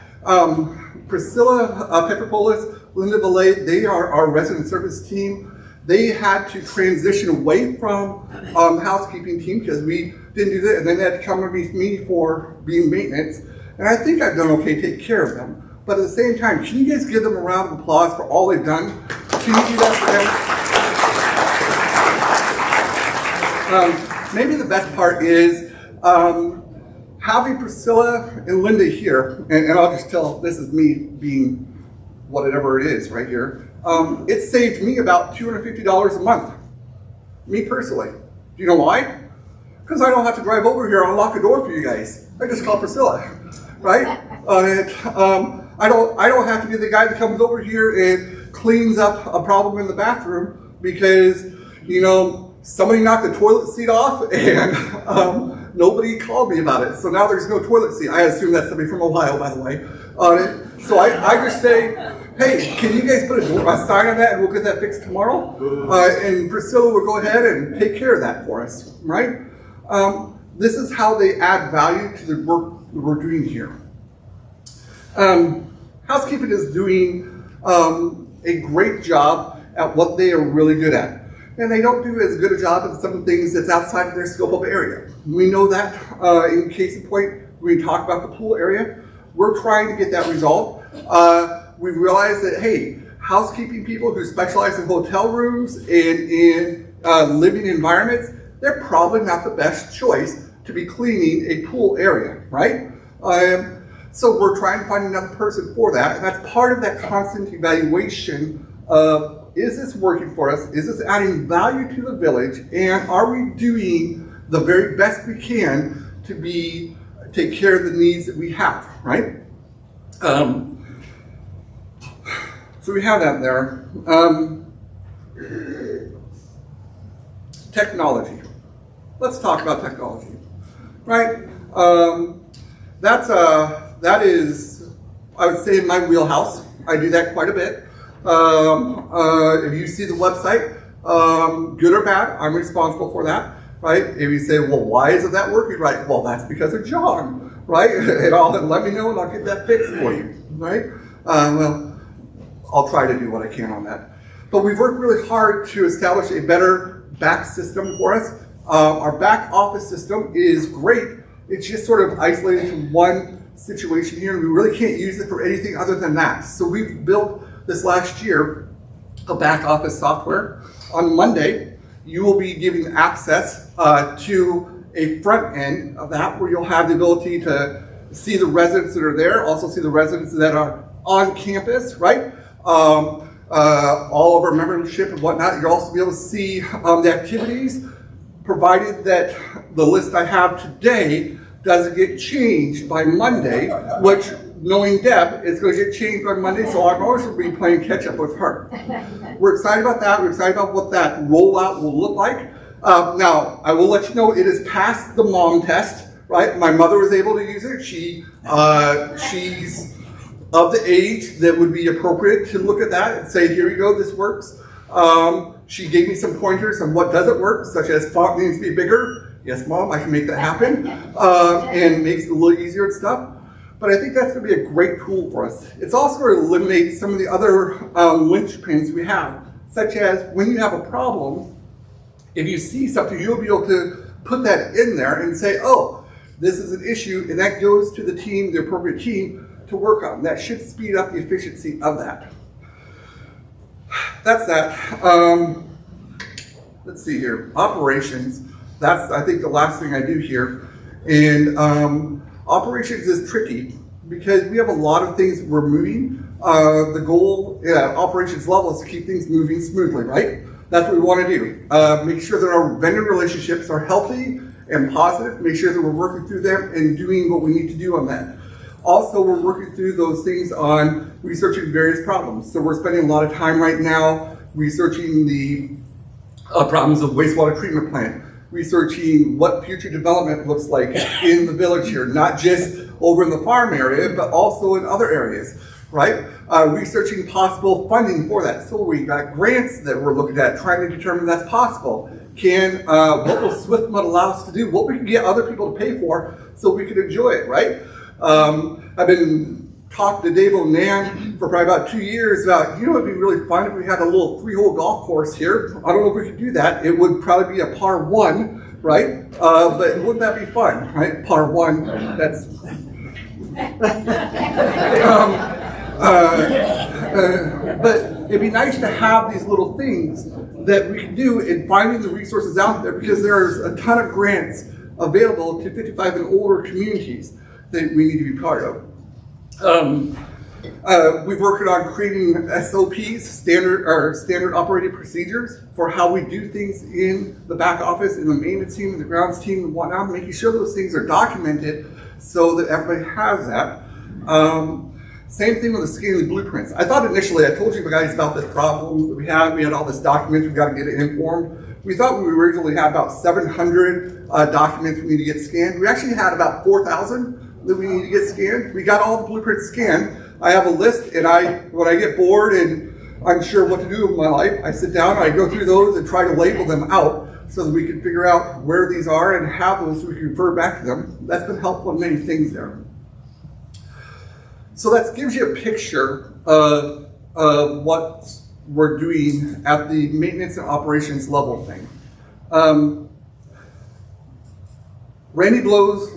Priscilla Petropolis, Linda Valet, they are our resident service team. they had to transition away from housekeeping team because we didn't do that, and then they had to come with me for being maintenance. And I think I've done okay taking care of them. But at the same time, can you guys give them a round of applause for all they've done? Can you do that for them? Maybe the best part is having Priscilla and Linda here, and I'll just tell, this is me being whatever it is right here. It saved me about $250 a month, me personally. Do you know why? Because I don't have to drive over here and unlock a door for you guys. I just call Priscilla, right? I don't have to be the guy that comes over here and cleans up a problem in the bathroom because, you know, somebody knocked the toilet seat off and nobody called me about it. So now there's no toilet seat. I assume that's somebody from Ohio, by the way. So I just say, hey, can you guys put a sign on that and we'll get that fixed tomorrow? And Priscilla will go ahead and take care of that for us, right? This is how they add value to the work we're doing here. Housekeeping is doing a great job at what they are really good at. And they don't do as good a job at some things that's outside of their scope of area. We know that in case in point, when we talk about the pool area, we're trying to get that resolved. We realize that, hey, housekeeping people who specialize in hotel rooms and in living environments, they're probably not the best choice to be cleaning a pool area, right? So we're trying to find another person for that, and that's part of that constant evaluation of, is this working for us? Is this adding value to the village? And are we doing the very best we can to take care of the needs that we have, right? So we have that there. Technology. Let's talk about technology, right? That is, I would say, in my wheelhouse. I do that quite a bit. If you see the website, good or bad, I'm responsible for that, right? If you say, well, why isn't that working right? Well, that's because of John, right? And let me know and I'll get that fixed for you, right? Well, I'll try to do what I can on that. But we've worked really hard to establish a better back system for us. Our back office system is great. It's just sort of isolated to one situation here, and we really can't use it for anything other than that. So we've built this last year a back office software. On Monday, you will be given access to a front end of that where you'll have the ability to see the residents that are there, also see the residents that are on campus, right? All of our membership and whatnot. You'll also be able to see the activities, provided that the list I have today doesn't get changed by Monday, which, knowing Deb, is going to get changed by Monday, so I'm always going to be playing catch up with her. We're excited about that. We're excited about what that rollout will look like. Now, I will let you know it is past the mom test, right? My mother was able to use it. She's of the age that would be appropriate to look at that and say, here you go, this works. She gave me some pointers on what doesn't work, such as font needs to be bigger. Yes, Mom, I can make that happen. And makes it a little easier and stuff. But I think that's going to be a great tool for us. It's also going to eliminate some of the other linchpins we have, such as when you have a problem, if you see something, you'll be able to put that in there and say, oh, this is an issue, and that goes to the team, the appropriate team, to work on. That should speed up the efficiency of that. That's that. Let's see here. Operations. That's, I think, the last thing I do here. And operations is tricky because we have a lot of things that we're moving. The goal at operations level is to keep things moving smoothly, right? That's what we want to do. Make sure that our vendor relationships are healthy and positive. Make sure that we're working through them and doing what we need to do on that. Also, we're working through those things on researching various problems. So we're spending a lot of time right now researching the problems of wastewater treatment plant, researching what future development looks like in the village here, not just over in the farm area, but also in other areas, right? Researching possible funding for that. So we got grants that we're looking at, trying to determine that's possible. What will SwiftMud allow us to do? What we can get other people to pay for so we can enjoy it, right? I've been talked to Dave and Nan for probably about 2 years about, you know, it'd be really fun if we had a little 3-hole golf course here. I don't know if we could do that. It would probably be a par 1, right? But wouldn't that be fun, right? Par 1, that's... but it'd be nice to have these little things that we can do in finding the resources out there, because there's a ton of grants available to 55 and older communities that we need to be part of. We've worked on creating SOPs, standard operating procedures, for how we do things in the back office, in the maintenance team, the grounds team, and whatnot, making sure those things are documented so that everybody has that. Same thing with the scaling blueprints. I thought initially, I told you guys about this problem that we had all this documents, we got to get it informed. We thought we originally had about 700 documents we need to get scanned. We actually had about 4,000 that we need to get scanned. We got all the blueprints scanned. I have a list, and when I get bored and I'm sure what to do with my life, I sit down and I go through those and try to label them out so that we can figure out where these are and have those so we can refer back to them. That's been helpful in many things there. So that gives you a picture of what we're doing at the maintenance and operations level thing. Randy Blow's,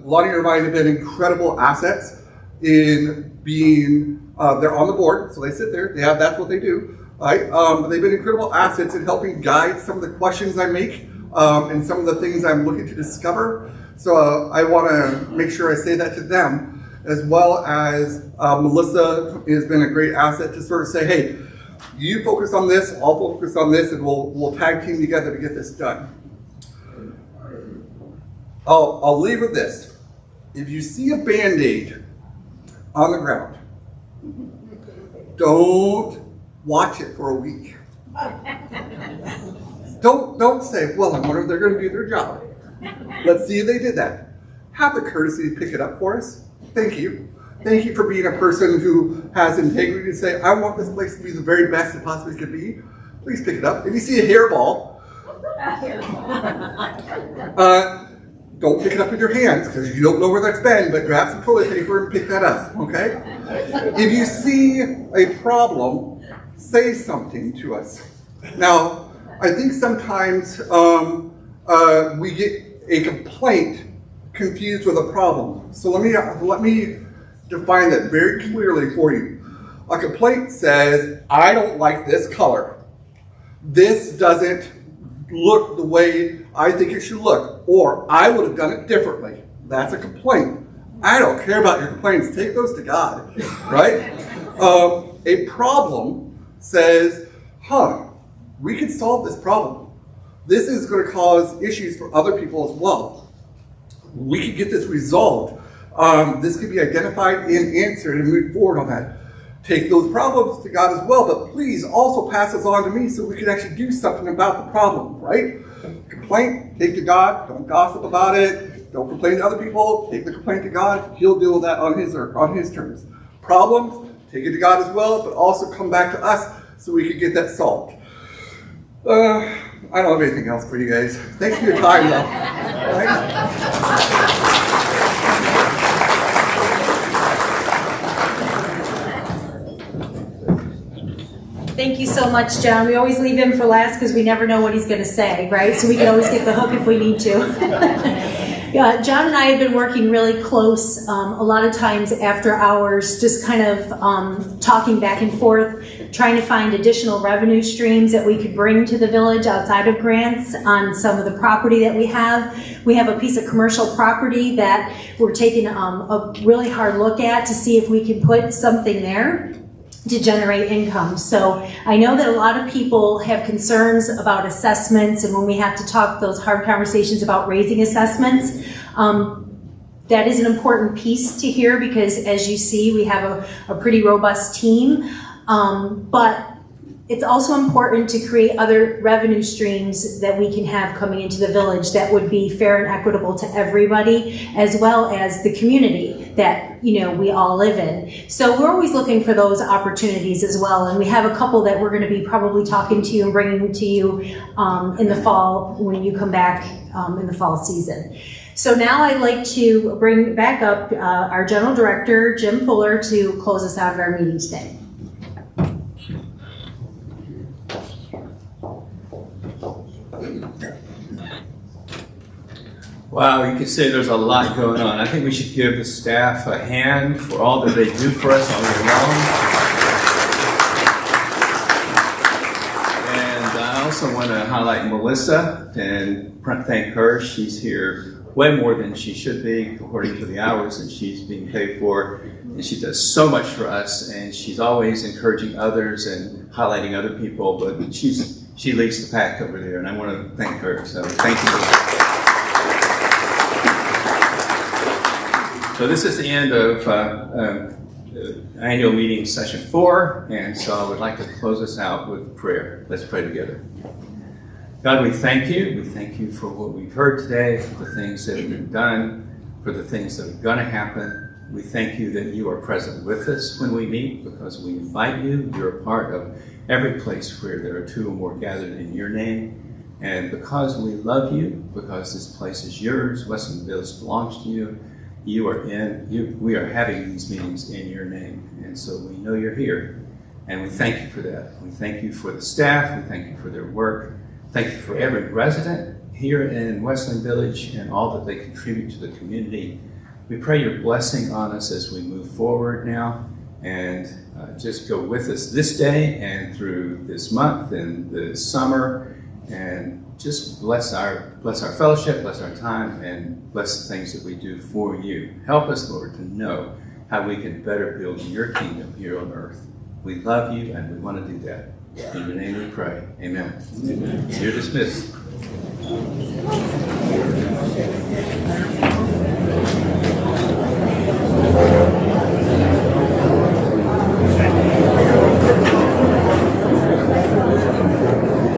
Lonnie Irvine have been incredible assets in being, they're on the board, so they sit there, that's what they do, right? They've been incredible assets in helping guide some of the questions I make and some of the things I'm looking to discover. So I want to make sure I say that to them, as well as Melissa has been a great asset to sort of say, hey, you focus on this, I'll focus on this, and we'll tag team together to get this done. I'll leave with this. If you see a Band-Aid on the ground, don't watch it for a week. Don't say, well, I wonder if they're going to do their job. Let's see if they did that. Have the courtesy to pick it up for us. Thank you. Thank you for being a person who has integrity to say, I want this place to be the very best it possibly could be. Please pick it up. If you see a hairball, don't pick it up with your hands, because you don't know where that's been, but grab some toilet paper and pick that up, okay? If you see a problem, say something to us. Now, I think sometimes we get a complaint confused with a problem. So let me define that very clearly for you. A complaint says, I don't like this color. This doesn't look the way I think it should look, or I would have done it differently. That's a complaint. I don't care about your complaints. Take those to God, right? A problem says, we can solve this problem. This is going to cause issues for other people as well. We could get this resolved. This could be identified and answered and move forward on that. Take those problems to God as well, but please also pass this on to me so we can actually do something about the problem, right? Complaint, take to God, don't gossip about it, don't complain to other people, take the complaint to God, He'll deal with that on His terms. Problems, take it to God as well, but also come back to us so we can get that solved. I don't have anything else for you guys. Thanks for your time, though. Right? Thank you so much, John. We always leave him for last because we never know what he's going to say, right? So we can always get the hook if we need to. Yeah, John and I have been working really close, a lot of times after hours, just kind of talking back and forth, trying to find additional revenue streams that we could bring to the village outside of grants on some of the property that we have. We have a piece of commercial property that we're taking a really hard look at to see if we can put something there to generate income. So I know that a lot of people have concerns about assessments, and when we have to talk those hard conversations about raising assessments, that is an important piece to hear, because as you see, we have a pretty robust team, but it's also important to create other revenue streams that we can have coming into the village that would be fair and equitable to everybody, as well as the community that we all live in. So we're always looking for those opportunities as well, and we have a couple that we're going to be probably talking to you and bringing to you in the fall when you come back in the fall season. So now I'd like to bring back up our General Director, Jim Fuller, to close us out of our meeting today. Wow, you could say there's a lot going on. I think we should give the staff a hand for all that they do for us all year long. And I also want to highlight Melissa and thank her. She's here way more than she should be according to the hours that she's being paid for. And she does so much for us, and she's always encouraging others and highlighting other people, but she leads the pack over there, and I want to thank her. So thank you. So this is the end of annual meeting session 4, and so I would like to close us out with prayer. Let's pray together. God, we thank you. We thank you for what we've heard today, for the things that have been done, for the things that are going to happen. We thank you that you are present with us when we meet, because we invite you. You're a part of every place where there are 2 or more gathered in your name. And because we love you, because this place is yours, Westland Village belongs to you, we are having these meetings in your name, and so we know you're here, and we thank you for that. We thank you for the staff, we thank you for their work, thank you for every resident here in Westland Village and all that they contribute to the community. We pray your blessing on us as we move forward now, and just go with us this day and through this month and the summer, and just bless our fellowship, bless our time, and bless the things that we do for you. Help us, Lord, to know how we can better build your kingdom here on earth. We love you, and we want to do that. In your name we pray. Amen. Amen. You're dismissed.